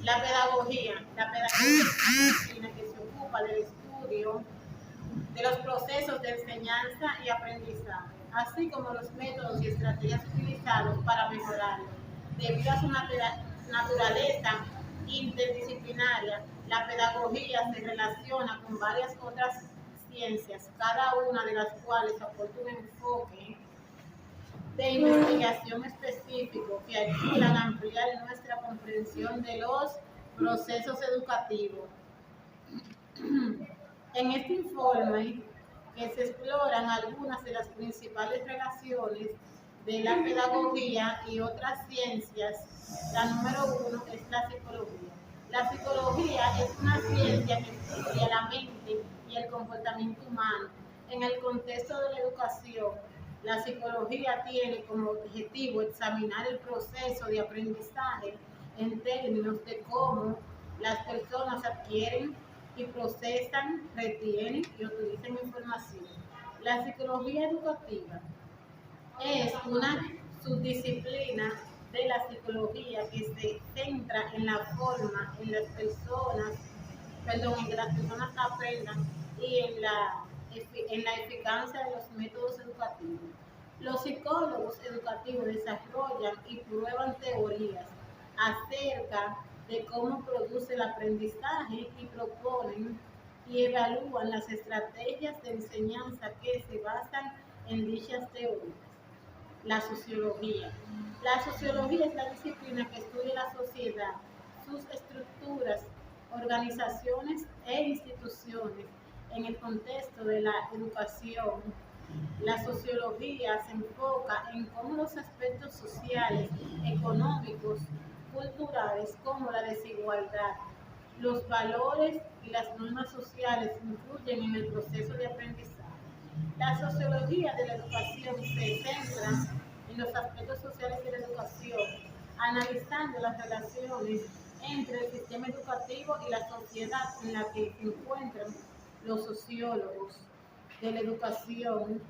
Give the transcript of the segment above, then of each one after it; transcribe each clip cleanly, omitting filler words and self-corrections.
La pedagogía es una disciplina que se ocupa del estudio de los procesos de enseñanza y aprendizaje, así como los métodos y estrategias utilizados para mejorarlo. Debido a su naturaleza interdisciplinaria, la pedagogía se relaciona con varias otras ciencias, cada una de las cuales aporta un enfoque de investigación específico que ayudan a ampliar nuestra comprensión de los procesos educativos. En este informe que se exploran algunas de las principales relaciones de la pedagogía y otras ciencias, la número 1 es la psicología. La psicología es una ciencia que estudia la mente y el comportamiento humano. En el contexto de la educación, la psicología tiene como objetivo examinar el proceso de aprendizaje en términos de cómo las personas adquieren y procesan, retienen y utilizan información. La psicología educativa es una subdisciplina de la psicología que se centra en la forma en que las personas aprendan y en la eficacia de los métodos educativos. Los psicólogos educativos desarrollan y prueban teorías acerca de cómo produce el aprendizaje y proponen y evalúan las estrategias de enseñanza que se basan en dichas teorías. La sociología. La sociología es la disciplina que estudia la sociedad, sus estructuras, organizaciones e instituciones en el contexto de la educación. La sociología se enfoca en cómo los aspectos sociales, económicos, culturales, como la desigualdad, los valores y las normas sociales influyen en el proceso de aprendizaje. La sociología de la educación se centra en los aspectos sociales de la educación, analizando las relaciones entre el sistema educativo y la sociedad en la que se encuentran los sociólogos de la educación.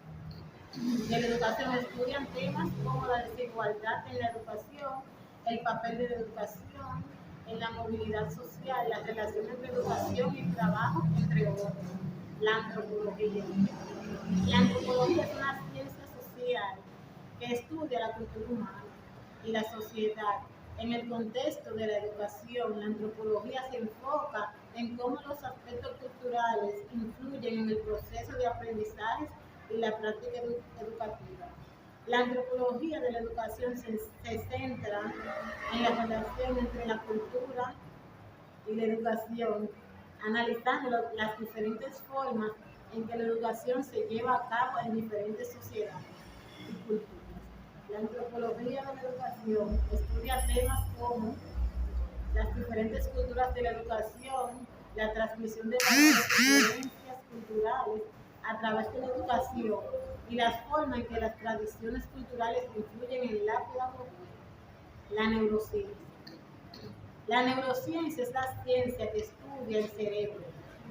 Estudian temas como la desigualdad en la educación, el papel de la educación en la movilidad social, las relaciones entre educación y trabajo, entre otros. La antropología. La antropología es una ciencia social que estudia la cultura humana y la sociedad. En el contexto de la educación, la antropología se enfoca en cómo los aspectos culturales influyen en el proceso de aprendizaje y la práctica educativa. La antropología de la educación se centra en la relación entre la cultura y la educación, analizando las diferentes formas en que la educación se lleva a cabo en diferentes sociedades y culturas. La antropología de la educación estudia temas como las diferentes culturas de la educación, la transmisión de valores y creencias culturales a través de la educación y las formas en que las tradiciones culturales influyen en la pedagogía. La neurociencia. La neurociencia es la ciencia que estudia el cerebro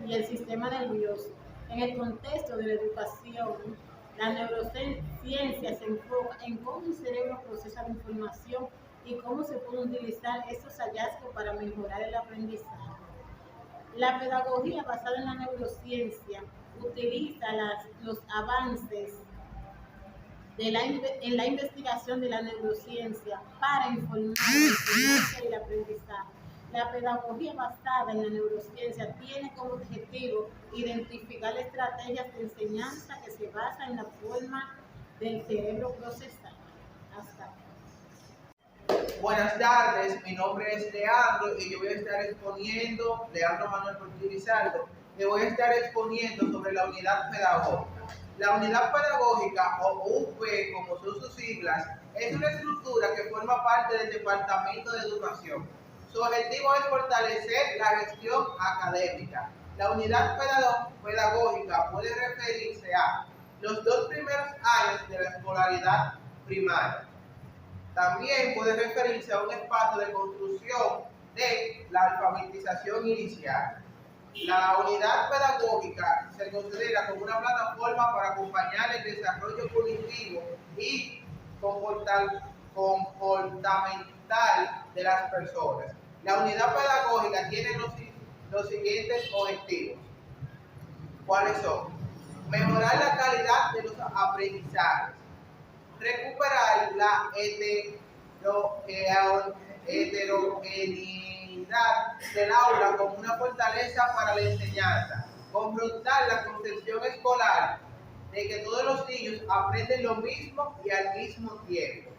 y el sistema nervioso. En el contexto de la educación, la neurociencia se enfoca en cómo el cerebro procesa la información y cómo se pueden utilizar estos hallazgos para mejorar el aprendizaje. La pedagogía basada en la neurociencia utiliza los avances en la investigación de la neurociencia para informar la enseñanza y el aprendizaje. La pedagogía basada en la neurociencia tiene como objetivo identificar estrategias de enseñanza que se basan en la forma del cerebro procesar. Hasta aquí. Buenas tardes, mi nombre es Leandro y yo voy a estar exponiendo, Leandro Manuel Portillo Lizardo, le voy a estar exponiendo sobre la unidad pedagógica. La unidad pedagógica, o UP, como son sus siglas, es una estructura que forma parte del Departamento de Educación. Su objetivo es fortalecer la gestión académica. La unidad pedagógica puede referirse a los 2 primeros años de la escolaridad primaria. También puede referirse a un espacio de construcción de la alfabetización inicial. La unidad pedagógica se considera como una plataforma para acompañar el desarrollo cognitivo y comportamental de las personas. La unidad pedagógica tiene los siguientes objetivos. ¿Cuáles son? Mejorar la calidad de los aprendizajes, recuperar la heterogeneidad del aula como una fortaleza para la enseñanza, confrontar la concepción escolar de que todos los niños aprenden lo mismo y al mismo tiempo.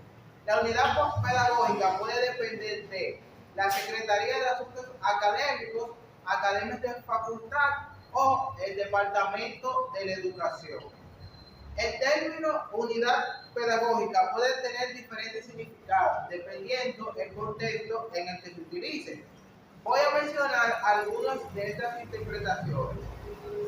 La unidad pedagógica puede depender de la Secretaría de Asuntos Académicos, academias de facultad o el Departamento de la Educación. El término unidad pedagógica puede tener diferentes significados dependiendo del contexto en el que se utilice. Voy a mencionar algunas de estas interpretaciones.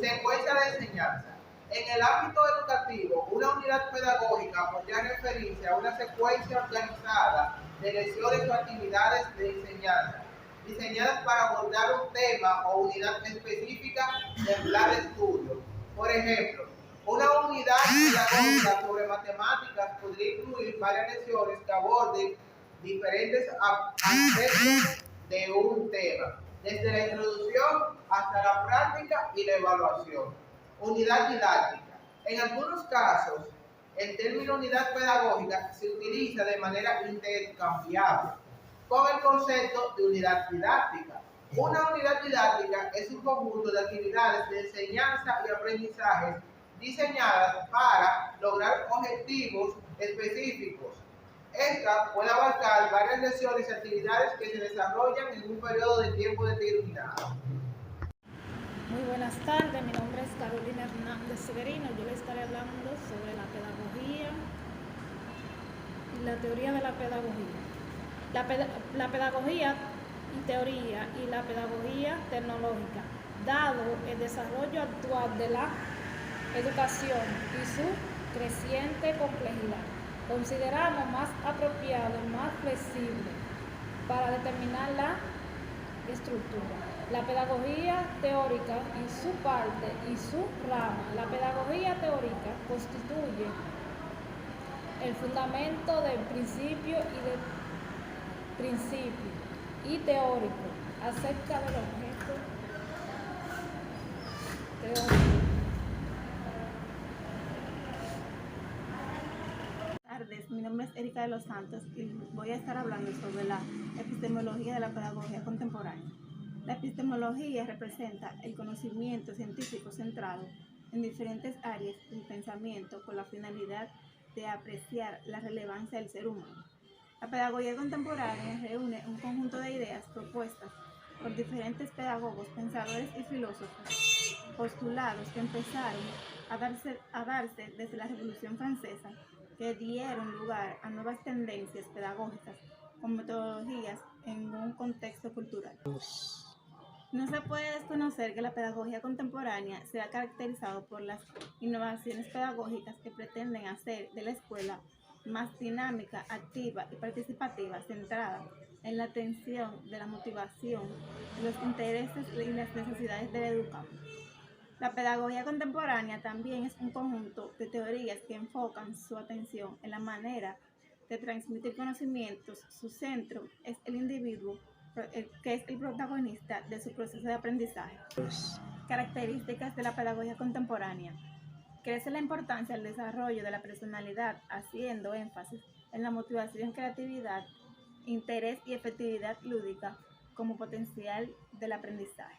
Secuencia de enseñanza. En el ámbito educativo, una unidad pedagógica podría referirse a una secuencia organizada de lecciones o actividades de enseñanza, diseñadas para abordar un tema o unidad específica del plan de estudio. Por ejemplo, una unidad pedagógica sobre matemáticas podría incluir varias lecciones que aborden diferentes aspectos de un tema, desde la introducción hasta la práctica y la evaluación. Unidad didáctica. En algunos casos, el término unidad pedagógica se utiliza de manera intercambiable con el concepto de unidad didáctica. Una unidad didáctica es un conjunto de actividades de enseñanza y aprendizaje diseñadas para lograr objetivos específicos. Esta puede abarcar varias lecciones y actividades que se desarrollan en un periodo de tiempo determinado. Muy buenas tardes, mi nombre es Carolina Hernández Severino. Yo les estaré hablando sobre la pedagogía y la teoría de la pedagogía. La pedagogía y teoría y la pedagogía tecnológica, dado el desarrollo actual de la educación y su creciente complejidad, consideramos más apropiado y más flexible para determinar la estructura. La pedagogía teórica y su parte y su rama. La pedagogía teórica constituye el fundamento del principio y teórico acerca del objeto teórico. Buenas tardes, mi nombre es Erika de los Santos y voy a estar hablando sobre la epistemología de la pedagogía contemporánea. La epistemología representa el conocimiento científico centrado en diferentes áreas del pensamiento con la finalidad de apreciar la relevancia del ser humano. La pedagogía contemporánea reúne un conjunto de ideas propuestas por diferentes pedagogos, pensadores y filósofos, postulados que empezaron a darse desde la Revolución Francesa, que dieron lugar a nuevas tendencias pedagógicas con metodologías en un contexto cultural. No se puede desconocer que la pedagogía contemporánea se ha caracterizado por las innovaciones pedagógicas que pretenden hacer de la escuela más dinámica, activa y participativa, centrada en la atención de la motivación, de los intereses y las necesidades del educando. La pedagogía contemporánea también es un conjunto de teorías que enfocan su atención en la manera de transmitir conocimientos. Su centro es el individuo, que es el protagonista de su proceso de aprendizaje. Características de la pedagogía contemporánea. Crece la importancia del desarrollo de la personalidad, haciendo énfasis en la motivación, creatividad, interés y efectividad lúdica como potencial del aprendizaje.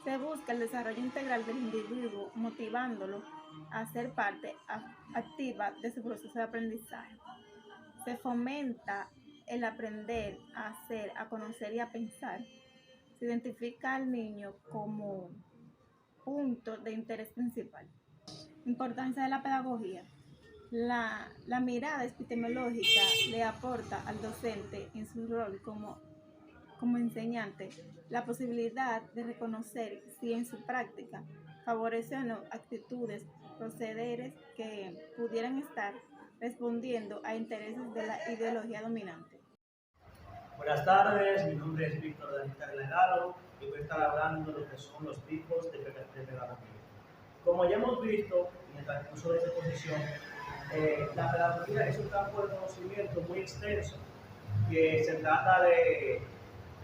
Se busca el desarrollo integral del individuo, motivándolo a ser parte activa de su proceso de aprendizaje. Se fomenta el aprender a hacer, a conocer y a pensar. Se identifica al niño como punto de interés principal. Importancia de la pedagogía. La mirada epistemológica le aporta al docente en su rol como enseñante la posibilidad de reconocer si en su práctica favorece o no actitudes, procederes que pudieran estar respondiendo a intereses de la ideología dominante. Buenas tardes, mi nombre es Víctor Daniel Carlegaro y voy a estar hablando de lo que son los tipos de pedagogía. Como ya hemos visto en el transcurso de esta exposición, la pedagogía es un campo de conocimiento muy extenso que se trata de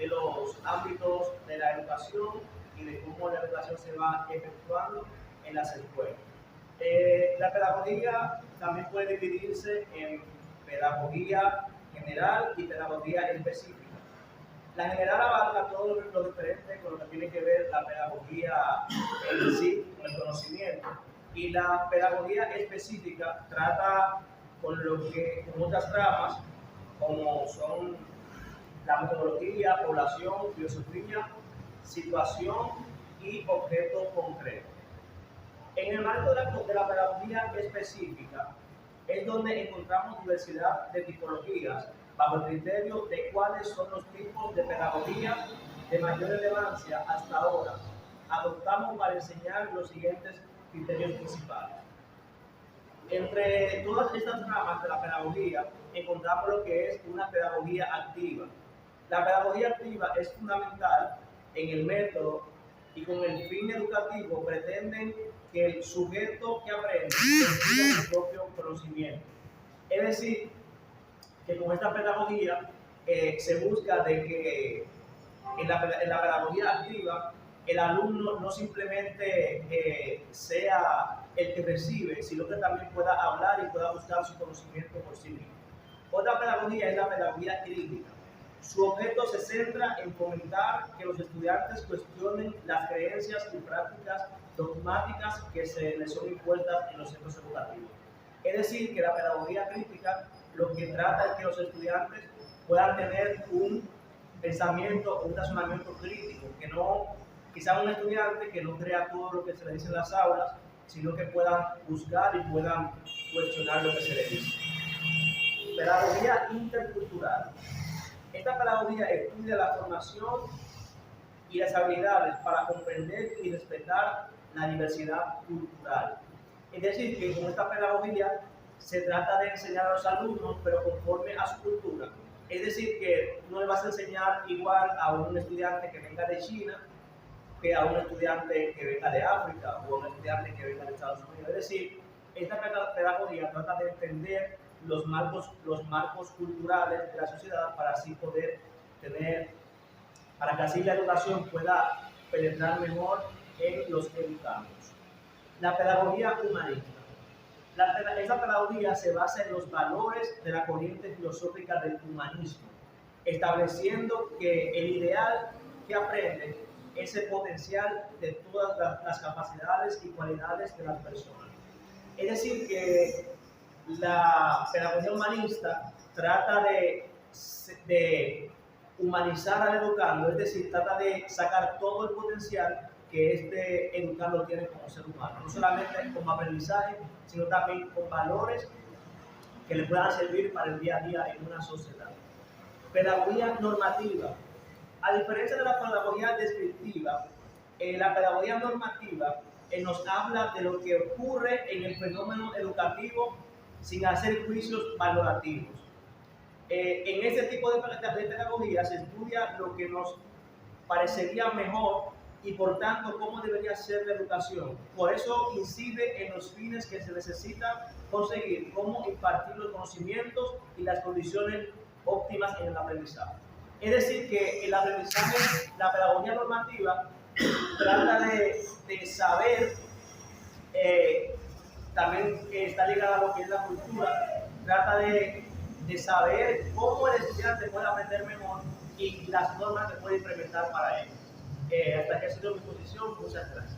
los ámbitos de la educación y de cómo la educación se va efectuando en las escuelas. La pedagogía también puede dividirse en pedagogía general y pedagogía específica. La general abarca todo lo diferente con lo que tiene que ver la pedagogía en sí, con el conocimiento, y la pedagogía específica trata con otras ramas como son la metodología, población, filosofía, situación y objeto concreto. En el marco de la pedagogía específica es donde encontramos diversidad de tipologías bajo el criterio de cuáles son los tipos de pedagogía de mayor relevancia hasta ahora. Adoptamos para enseñar los siguientes criterios principales. Entre todas estas ramas de la pedagogía encontramos lo que es una pedagogía activa. La pedagogía activa es fundamental en el método y con el fin educativo pretenden que el sujeto que aprende tenga su propio conocimiento. Es decir, que con esta pedagogía se busca de que en la pedagogía activa el alumno no simplemente sea el que recibe, sino que también pueda hablar y pueda buscar su conocimiento por sí mismo. Otra pedagogía es la pedagogía crítica. Su objeto se centra en fomentar que los estudiantes cuestionen las creencias y prácticas dogmáticas que se les son impuestas en los centros educativos. Es decir, que la pedagogía crítica lo que trata es que los estudiantes puedan tener un pensamiento, un razonamiento crítico, que no, quizá un estudiante que no crea todo lo que se le dice en las aulas, sino que puedan buscar y puedan cuestionar lo que se les dice. Pedagogía intercultural. Esta pedagogía estudia la formación y las habilidades para comprender y respetar la diversidad cultural. Es decir, que con esta pedagogía se trata de enseñar a los alumnos, pero conforme a su cultura. Es decir, que no le vas a enseñar igual a un estudiante que venga de China que a un estudiante que venga de África o a un estudiante que venga de Estados Unidos. Es decir, esta pedagogía trata de entender los marcos culturales de la sociedad para así poder para que así la educación pueda penetrar mejor en los educandos. La pedagogía humanista. Esa pedagogía se basa en los valores de la corriente filosófica del humanismo, estableciendo que el ideal que aprende es el potencial de todas las capacidades y cualidades de las personas. Es decir, que la pedagogía humanista trata de humanizar al educando, es decir, trata de sacar todo el potencial que este educando tiene como ser humano, no solamente como aprendizaje, sino también con valores que le puedan servir para el día a día en una sociedad. Pedagogía normativa. A diferencia de la pedagogía descriptiva, la pedagogía normativa nos habla de lo que ocurre en el fenómeno educativo sin hacer juicios valorativos. En este tipo de pedagogía se estudia lo que nos parecería mejor y por tanto cómo debería ser la educación. Por eso incide en los fines que se necesitan conseguir, cómo impartir los conocimientos y las condiciones óptimas en el aprendizaje. Es decir, que el aprendizaje, la pedagogía normativa, trata de saber, también está ligada a lo que es la cultura, trata de saber cómo el estudiante puede aprender mejor y las normas que puede implementar para él. Hasta aquí ha sido mi exposición. Muchas gracias.